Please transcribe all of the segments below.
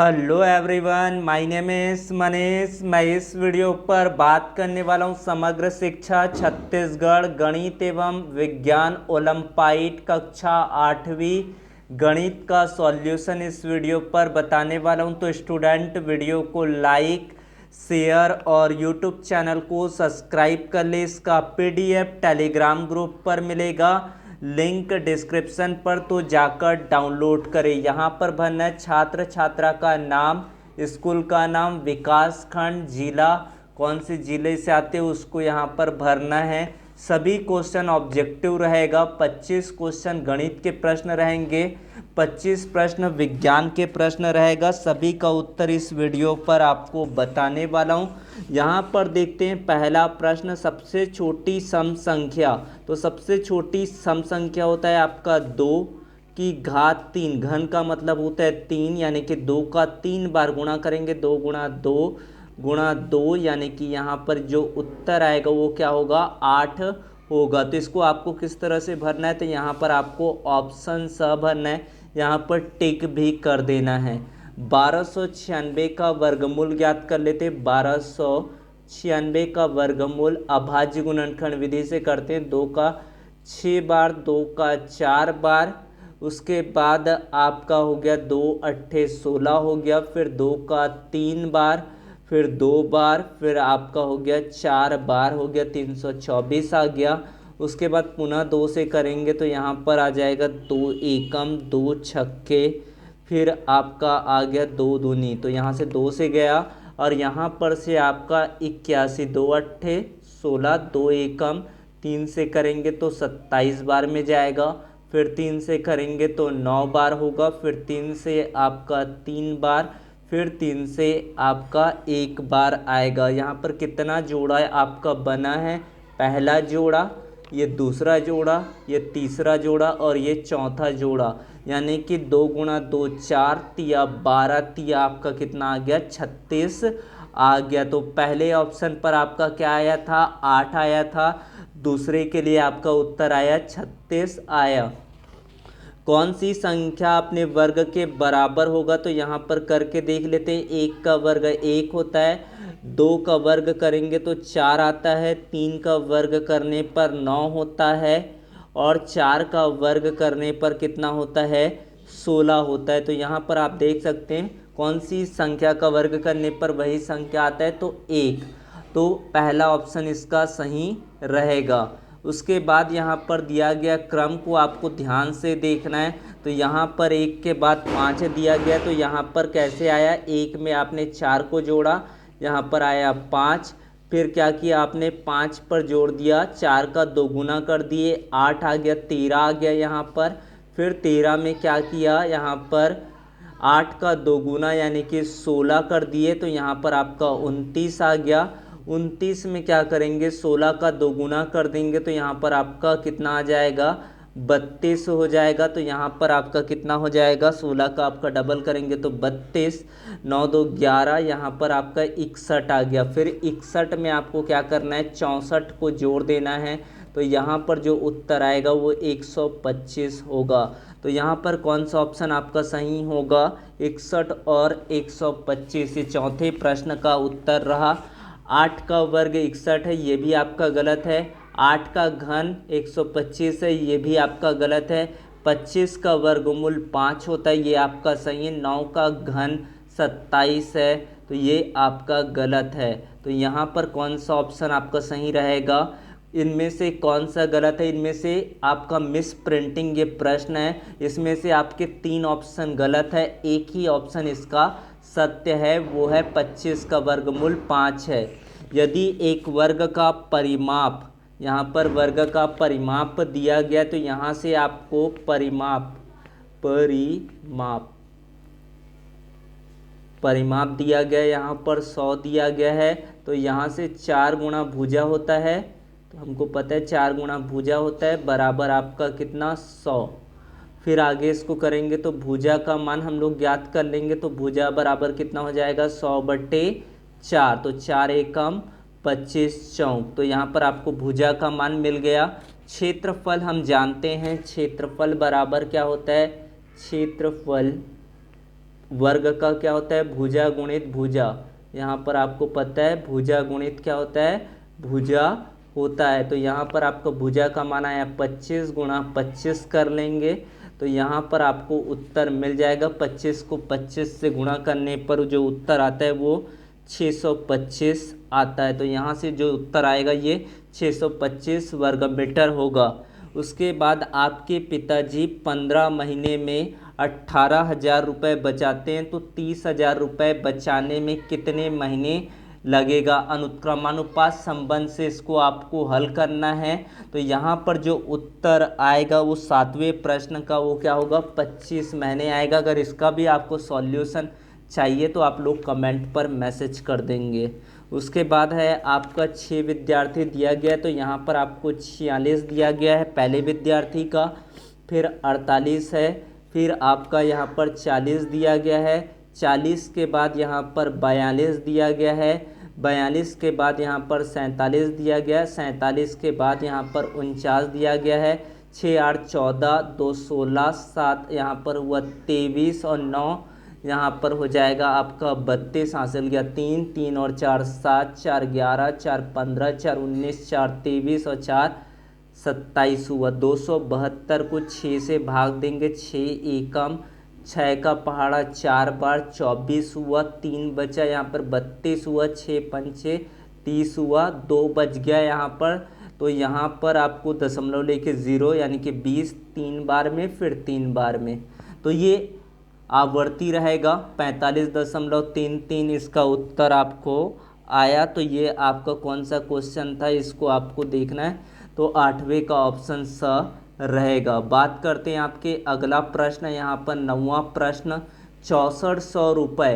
Hello everyone, my name is Manish. मैं इस video पर बात करने वाला हूँ समग्र शिक्षा छत्तीसगढ़ गणित एवं विज्ञान ओलंपाइड कक्षा 8वीं गणित का सॉल्यूशन इस वीडियो पर बताने वाला हूँ। तो स्टूडेंट वीडियो को लाइक शेयर और यूट्यूब चैनल को सब्सक्राइब कर ले। इसका पीडीएफ टेलीग्राम ग्रुप पर मिलेगा, लिंक डिस्क्रिप्शन पर, तो जाकर डाउनलोड करें। यहाँ पर भरना है छात्र छात्रा का नाम, स्कूल का नाम, विकास खंड, जिला, कौन से जिले से आते हैं उसको यहाँ पर भरना है। सभी क्वेश्चन ऑब्जेक्टिव रहेगा। 25 क्वेश्चन गणित के प्रश्न रहेंगे, 25 प्रश्न विज्ञान के प्रश्न रहेगा। सभी का उत्तर इस वीडियो पर आपको बताने वाला हूँ। यहाँ पर देखते हैं पहला प्रश्न, सबसे छोटी सम संख्या। तो सबसे छोटी सम संख्या होता है आपका 2 की घात 3। घन का मतलब होता है 3, यानी कि 2 का 3 बार गुणा करेंगे। 2 गुणा 2 गुणा 2, यानी कि यहाँ पर जो उत्तर आएगा वो क्या होगा, 8 होगा। तो इसको आपको किस तरह से भरना है, तो यहाँ पर आपको ऑप्शन स भरना है, यहाँ पर टिक भी कर देना है। 1296 का वर्गमूल ज्ञात कर लेते। 1296 का वर्गमूल अभाज्य गुणनखंड विधि से करते हैं। 2 का 6 बार, 2 का 4 बार, उसके बाद आपका हो गया 2 अट्ठे 16 हो गया, फिर 2 का 3 बार, फिर 2 बार, फिर आपका हो गया 4 बार, हो गया 324 आ गया। उसके बाद पुनः 2 से करेंगे तो यहाँ पर आ जाएगा 2 एकम 2 छक्के, फिर आपका आ गया 2 दूनी, तो यहाँ से 2 से गया और यहाँ पर से आपका 81, 2 अट्ठे 16, 2 एकम 3 से करेंगे तो 27 बार में जाएगा, फिर 3 से करेंगे तो 9 बार होगा, फिर 3 से आपका 3 बार, फिर 3 से आपका 1 बार आएगा। यहाँ पर कितना जोड़ा आपका बना है, पहला जोड़ा, ये दूसरा जोड़ा, ये तीसरा जोड़ा और ये चौथा जोड़ा, यानी कि 2 गुणा 2 4, तिया 12, तिया आपका कितना आ गया, 36 आ गया। तो पहले ऑप्शन पर आपका क्या आया था, 8 आया था, दूसरे के लिए आपका उत्तर आया 36 आया। कौन सी संख्या अपने वर्ग के बराबर होगा, तो यहाँ पर करके देख लेते हैं। 1 का वर्ग 1 होता है, 2 का वर्ग करेंगे तो 4 आता है, 3 का वर्ग करने पर 9 होता है और 4 का वर्ग करने पर कितना होता है, 16 होता है। तो यहाँ पर आप देख सकते हैं कौन सी संख्या का वर्ग करने पर वही संख्या आता है, तो 1। तो पहला ऑप्शन इसका सही रहेगा। उसके बाद यहाँ पर दिया गया क्रम को आपको ध्यान से देखना है। तो यहाँ पर 1 के बाद 5 दिया गया, तो यहाँ पर कैसे आया, 1 में आपने 4 को जोड़ा, यहाँ पर आया 5, फिर क्या किया आपने 5 पर जोड़ दिया, 4 का 2 गुना कर दिए, 8 आ गया, 13 आ गया यहाँ पर, फिर 13 में क्या किया, यहाँ पर 8 का 2 गुना यानी कि 16 कर दिए, तो यहाँ पर आपका 29 आ गया। 29 में क्या करेंगे, 16 का 2 गुना कर देंगे, तो यहाँ पर आपका कितना आ जाएगा, 32 हो जाएगा। तो यहाँ पर आपका कितना हो जाएगा, 16 का आपका डबल करेंगे तो 32, 9 2 11, यहाँ पर आपका 61 आ गया। फिर 61 में आपको क्या करना है, 64 को जोड़ देना है, तो यहाँ पर जो उत्तर आएगा वो 125 होगा। तो यहाँ पर कौन सा ऑप्शन आपका सही होगा, 61 और 125, ये चौथे प्रश्न का उत्तर रहा। 8 का वर्ग 61 है, ये भी आपका गलत है। 8 का घन 125 है, ये भी आपका गलत है। 25 का वर्गमूल 5 होता है, ये आपका सही है। 9 का घन 27 है, तो ये आपका गलत है। तो यहाँ पर कौन सा ऑप्शन आपका सही रहेगा, इनमें से कौन सा गलत है, इनमें से आपका मिस प्रिंटिंग ये प्रश्न है, इसमें से आपके 3 ऑप्शन गलत है, एक ही ऑप्शन इसका सत्य है, वो है 25 का वर्गमूल 5 है। यदि एक वर्ग का परिमाप, यहाँ पर वर्ग का परिमाप दिया गया, तो यहाँ से आपको परिमाप दिया गया, यहाँ पर 100 दिया गया है, तो यहाँ से 4 गुणा भुजा होता है, तो हमको पता है 4 गुणा भुजा होता है बराबर आपका कितना, 100। फिर आगे इसको करेंगे तो भुजा का मान हम लोग ज्ञात कर लेंगे, तो भुजा बराबर कितना हो जाएगा, 100/4, तो 4 एकम 25 चौक, तो यहाँ पर आपको भुजा का मान मिल गया। क्षेत्रफल हम जानते हैं, क्षेत्रफल बराबर क्या होता है, क्षेत्रफल वर्ग का क्या होता है, भुजा गुणित भुजा। यहाँ पर आपको पता है भुजा गुणित क्या होता है, भुजा होता है। तो यहाँ पर आपको भुजा का मान आया 25 गुणा 25 कर लेंगे तो यहाँ पर आपको उत्तर मिल जाएगा। 25 को 25 से गुणा करने पर जो उत्तर आता है वो 625 आता है। तो यहाँ से जो उत्तर आएगा ये 625 वर्ग मीटर होगा। उसके बाद आपके पिताजी 15 महीने में 18,000 रुपये बचाते हैं तो 30,000 रुपये बचाने में कितने महीने लगेगा। अनुक्रमानुपात संबंध से इसको आपको हल करना है। तो यहाँ पर जो उत्तर आएगा वो 7वें प्रश्न का वो क्या होगा, 25 महीने आएगा। अगर इसका भी आपको सॉल्यूशन चाहिए तो आप लोग कमेंट पर मैसेज कर देंगे। उसके बाद है आपका 6 विद्यार्थी दिया गया है तो यहाँ पर आपको 46 दिया गया है पहले विद्यार्थी का, फिर 48 है, फिर आपका यहाँ पर 40 दिया गया है, 40 के बाद यहाँ पर 42 दिया गया है, 42 के बाद यहाँ पर 47 दिया गया है, 47 के बाद यहाँ पर 49 दिया गया है, 6 8 14, 2 16, 7 यहाँ पर हुआ 23 और 9 यहाँ पर हो जाएगा आपका 32 हासिल गया। 3 3 और 4 7, 4 11, 4 15, 4 19, 4 23 और 4 27 हुआ। 272 को 6 से भाग देंगे, 6 एकम 6 का पहाड़ा 4 बार 24 हुआ, 3 बचा यहाँ पर 32 हुआ, 6 पंचे 30 हुआ, 2 बच गया यहाँ पर। तो यहाँ पर आपको दशमलव लेके 0 यानी कि 20 3 बार में फिर 3 बार में, तो ये आवर्ती रहेगा। 45.33 इसका उत्तर आपको आया। तो ये आपका कौन सा क्वेश्चन था इसको आपको देखना है। तो 8वें का ऑप्शन स रहेगा। बात करते हैं आपके अगला प्रश्न, यहाँ पर 9वां प्रश्न। 6400 रुपये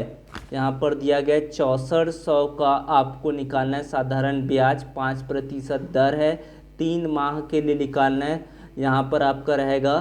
यहाँ पर दिया गया है। 6400 का आपको निकालना है। साधारण ब्याज 5% दर है। 3 माह के लिए निकालना है। यहाँ पर आपका रहेगा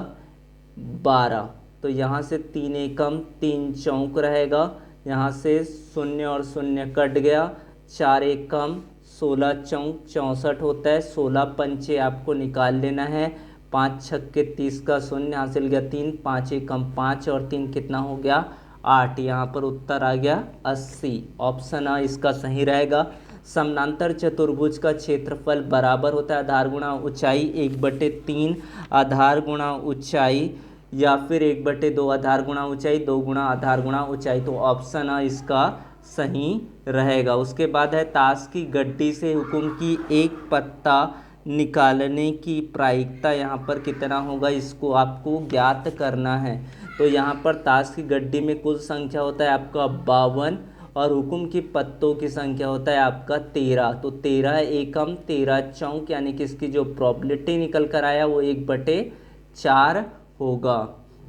12, तो यहाँ से 3 एकम 3 चौक रहेगा, यहाँ से 0 और 0 कट गया, 4 एकम 16 चौक 64 होता है। 16 पंचे आपको निकाल लेना है। 5 छक्के 30 का 0 हासिल गया 3, 5 एकम 5 और 3 कितना हो गया 8। यहाँ पर उत्तर आ गया 80। ऑप्शन आ इसका सही रहेगा। समानांतर चतुर्भुज का क्षेत्रफल बराबर होता है आधार गुणा ऊंचाई 1/3 आधार गुणा ऊंचाई या फिर 1/2 आधार गुणा ऊंचाई 2 गुणा आधार गुणा ऊंचाई। तो ऑप्शन आ इसका सही रहेगा। उसके बाद है ताश की गड्डी से हुकुम की एक पत्ता निकालने की प्रायिकता यहाँ पर कितना होगा, इसको आपको ज्ञात करना है। तो यहाँ पर ताश की गड्डी में कुल संख्या होता है आपका 52 और हुकुम की पत्तों की संख्या होता है आपका 13। तो 13 एकम 13 चौक यानी कि इसकी जो प्रोबेबिलिटी निकल कर आया वो 1/4 होगा।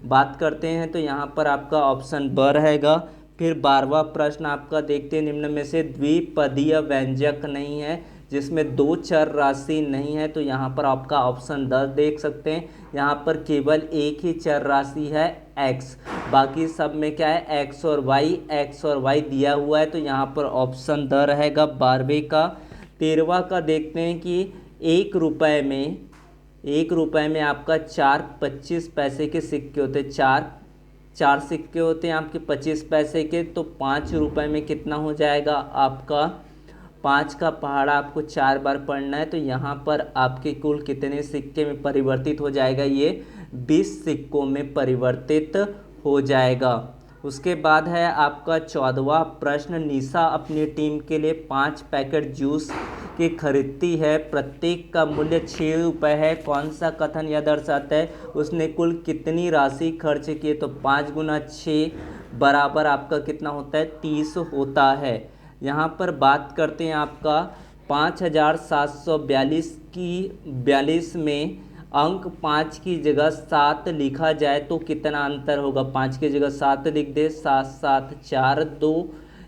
बात करते हैं तो यहाँ पर आपका ऑप्शन ब रहेगा। फिर 12वां प्रश्न आपका देखते हैं, निम्न में से द्विपदीय व्यंजक नहीं है जिसमें 2 चर राशि नहीं है। तो यहाँ पर आपका ऑप्शन 10 देख सकते हैं। यहाँ पर केवल एक ही चर राशि है x, बाकी सब में क्या है x और y दिया हुआ है। तो यहाँ पर ऑप्शन द रहेगा 12वें का। 13वां का देखते हैं कि 1 रुपये में आपका 4 25 पैसे के सिक्के होते हैं। 4 सिक्के होते हैं आपके 25 पैसे के। तो 5 रुपये में कितना हो जाएगा आपका 5 का पहाड़ा आपको 4 बार पढ़ना है। तो यहाँ पर आपके कुल कितने सिक्के में परिवर्तित हो जाएगा, ये 20 सिक्कों में परिवर्तित हो जाएगा। उसके बाद है आपका 14वां प्रश्न। निशा अपनी टीम के लिए 5 पैकेट जूस की खरीदती है, प्रत्येक का मूल्य 6 रुपये है। कौन सा कथन यह दर्शाता है उसने कुल कितनी राशि खर्च की है। तो 5 गुना 6 बराबर आपका कितना होता है 30 होता है। यहाँ पर बात करते हैं आपका 5742 की 42 में अंक 5 की जगह 7 लिखा जाए तो कितना अंतर होगा। 5 की जगह 7 लिख दे, 7 7 4 2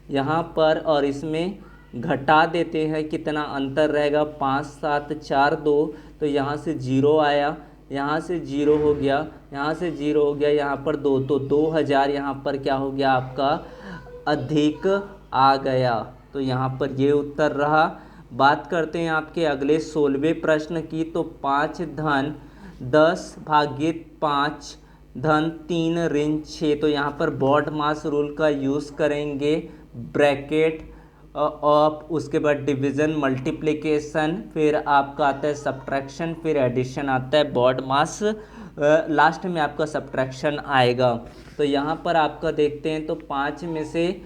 यहाँ पर, और इसमें घटा देते हैं कितना अंतर रहेगा 5 7 4 2। तो यहाँ से 0 आया, यहाँ से 0 हो गया, यहाँ से 0 हो गया, यहाँ पर 2, तो 2000 यहाँ पर क्या हो गया आपका अधिक आ गया। तो यहाँ पर ये उत्तर रहा। बात करते हैं आपके अगले 16वें प्रश्न की। तो 5 धन 10 भागित 5 धन 3 ऋण 6। तो यहाँ पर बॉड मास रूल का यूज़ करेंगे, ब्रैकेट ऑफ, उसके बाद डिवीज़न, मल्टीप्लिकेशन, फिर आपका आता है सब्ट्रैक्शन, फिर एडिशन आता है बॉड मास, लास्ट में आपका सब्ट्रैक्शन आएगा। तो यहाँ पर आपका देखते हैं तो 5 में से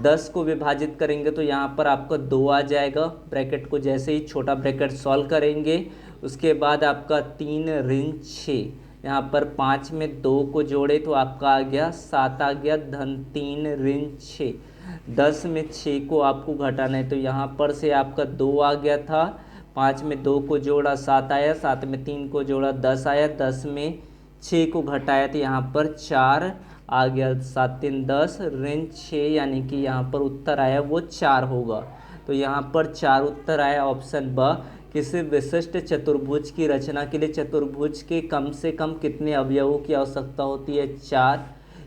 10 को विभाजित करेंगे तो यहाँ पर आपका 2 आ जाएगा। ब्रैकेट को जैसे ही छोटा ब्रैकेट सॉल्व करेंगे, उसके बाद आपका 3 ऋण 6, यहाँ पर 5 में 2 को जोड़े तो आपका आ गया 7 आ गया, धन 3 ऋण 6। 10 में 6 को आपको घटाना है तो यहाँ पर से आपका 2 आ गया था, 5 में 2 को जोड़ा 7 आया, 7 में 3 को जोड़ा 10 आया, 10 में 6 को घटाया तो यहाँ पर 4 आ गया, 7 3 10 ऋण 6, यानी कि यहाँ पर उत्तर आया वो 4 होगा। तो यहाँ पर 4 उत्तर आया ऑप्शन ब। किसी विशिष्ट चतुर्भुज की रचना के लिए चतुर्भुज के कम से कम कितने अवयवों की आवश्यकता होती है? 4।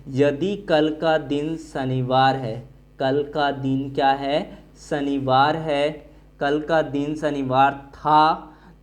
यदि कल का दिन शनिवार है, कल का दिन क्या है? शनिवार है, कल का दिन शनिवार था,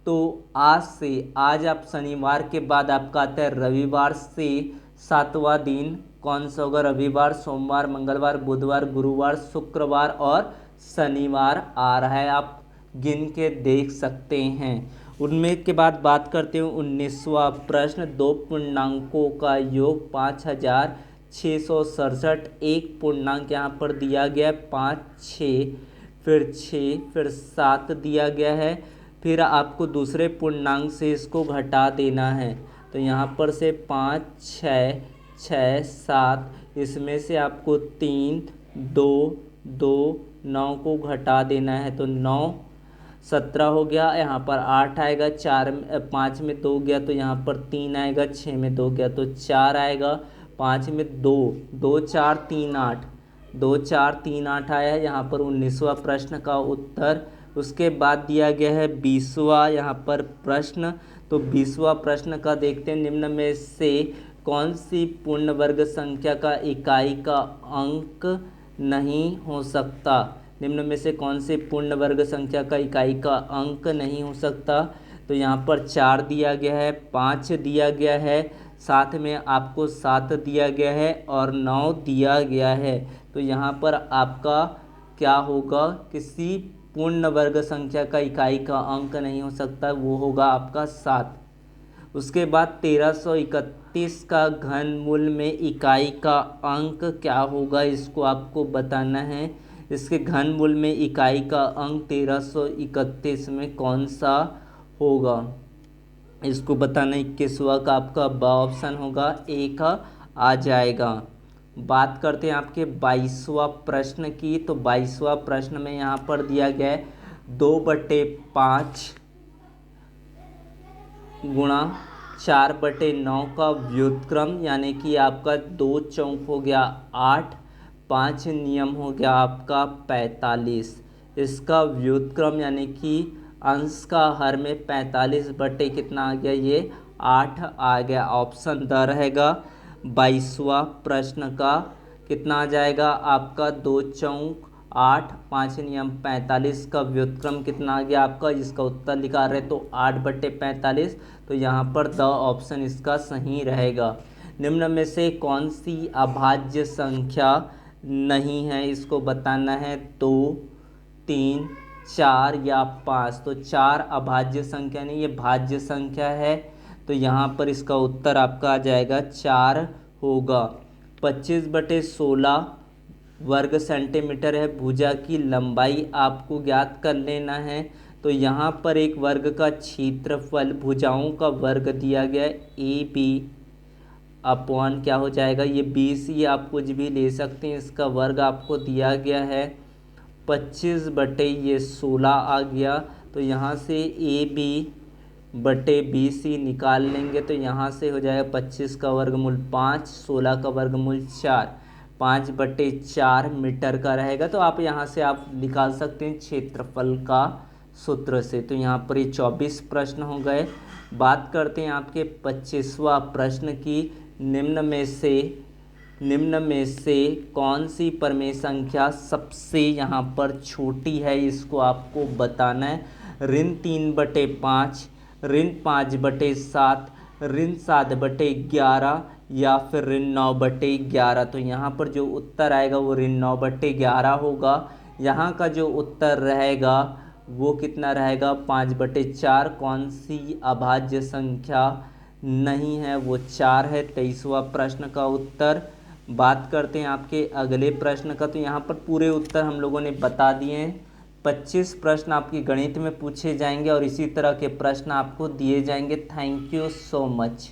तो आज से, आज आप शनिवार के बाद आपका आता है रविवार से 7वां दिन कौन सा होगा? रविवार, सोमवार, मंगलवार, बुधवार, गुरुवार, शुक्रवार और शनिवार आ रहा है, आप गिन के देख सकते हैं। उनमें के बाद बात करते हैं 19वां प्रश्न, दो पूर्णांकों का योग 5667, एक पूर्णांक यहाँ पर दिया गया 5 6, फिर 6, फिर 7 दिया गया है, फिर आपको दूसरे पूर्णांक से इसको घटा देना है। तो यहाँ पर से 5 6 6 7, इसमें से आपको 3 2 2 9 को घटा देना है तो 9 17 हो गया, यहाँ पर 8 आएगा, 5 में 2 गया तो यहाँ पर 3 आएगा, 6 में 2 गया तो 4 आएगा, 5 में 2 2 4 3 8, 2 4 3 8 आया है, यहाँ पर 19वां प्रश्न का उत्तर। उसके बाद दिया गया है 20वां यहाँ पर प्रश्न। तो 20वां प्रश्न का देखते हैं, निम्न में से कौन सी पूर्ण वर्ग संख्या का इकाई का अंक नहीं हो सकता? निम्न में से कौन सी पूर्ण वर्ग संख्या का इकाई का अंक नहीं हो सकता? तो यहाँ पर 4 दिया गया है, 5 दिया गया है, साथ में आपको 7 दिया गया है और 9 दिया गया है। तो यहाँ पर आपका क्या होगा? किसी पूर्ण वर्ग संख्या का इकाई का अंक नहीं हो सकता, वो होगा आपका 7। उसके बाद 1331 का घनमूल में इकाई का अंक क्या होगा, इसको आपको बताना है। इसके घनमूल में इकाई का अंक 1331 में कौन सा होगा, इसको बताना। 21वां का आपका ब ऑप्शन होगा, एक आ जाएगा। बात करते हैं आपके 22वां प्रश्न की। तो 22वां प्रश्न में यहाँ पर दिया गया है 2/5 गुणा 4/9 का व्युत्क्रम, यानी कि आपका 2 चौक हो गया 8, 5 नियम हो गया आपका 45। इसका व्युत्क्रम यानी कि अंश का हर में 45 बटे कितना आ गया? ये 8 आ गया। ऑप्शन द रहेगा 22वां प्रश्न का। कितना आ जाएगा आपका? 2 चौक 8, 5 नियम 45 का व्युत्क्रम कितना आ गया आपका? इसका उत्तर लिखा रहे तो 8/45। तो यहाँ पर द ऑप्शन इसका सही रहेगा। निम्न में से कौन सी अभाज्य संख्या नहीं है, इसको बताना है। 2 3 4 या 5। तो 4 अभाज्य संख्या नहीं, ये भाज्य संख्या है। तो यहाँ पर इसका उत्तर आपका आ जाएगा 4 होगा। 25/16 वर्ग सेंटीमीटर है भुजा की लंबाई, आपको ज्ञात कर लेना है। तो यहाँ पर एक वर्ग का क्षेत्रफल, भुजाओं का वर्ग दिया गया है AB अपॉन क्या हो जाएगा? ये BC आप कुछ भी ले सकते हैं, इसका वर्ग आपको दिया गया है 25/16 आ गया। तो यहाँ से AB/BC निकाल लेंगे तो यहाँ से हो जाएगा 25 का वर्गमूल 5, 16 का वर्गमूल 4, 5/4 मीटर का रहेगा। तो आप यहाँ से आप निकाल सकते हैं क्षेत्रफल का सूत्र से। तो यहाँ पर ये 24 प्रश्न हो गए। बात करते हैं आपके 25वां प्रश्न की। निम्न में से कौन सी परमेय संख्या सबसे यहाँ पर छोटी है, इसको आपको बताना है। ऋण 3/5, ऋण 5/7, ऋण 7/11 या फिर ऋण 9/11। तो यहाँ पर जो उत्तर आएगा वो ऋण 9/11 होगा। यहाँ का जो उत्तर रहेगा वो कितना रहेगा, 5/4। कौन सी अभाज्य संख्या नहीं है, वो 4 है। 23वां प्रश्न का उत्तर। बात करते हैं आपके अगले प्रश्न का। तो यहाँ पर पूरे उत्तर हम लोगों ने बता दिए हैं। 25 प्रश्न आपकी गणित में पूछे जाएंगे और इसी तरह के प्रश्न आपको दिए जाएंगे। Thank you so much.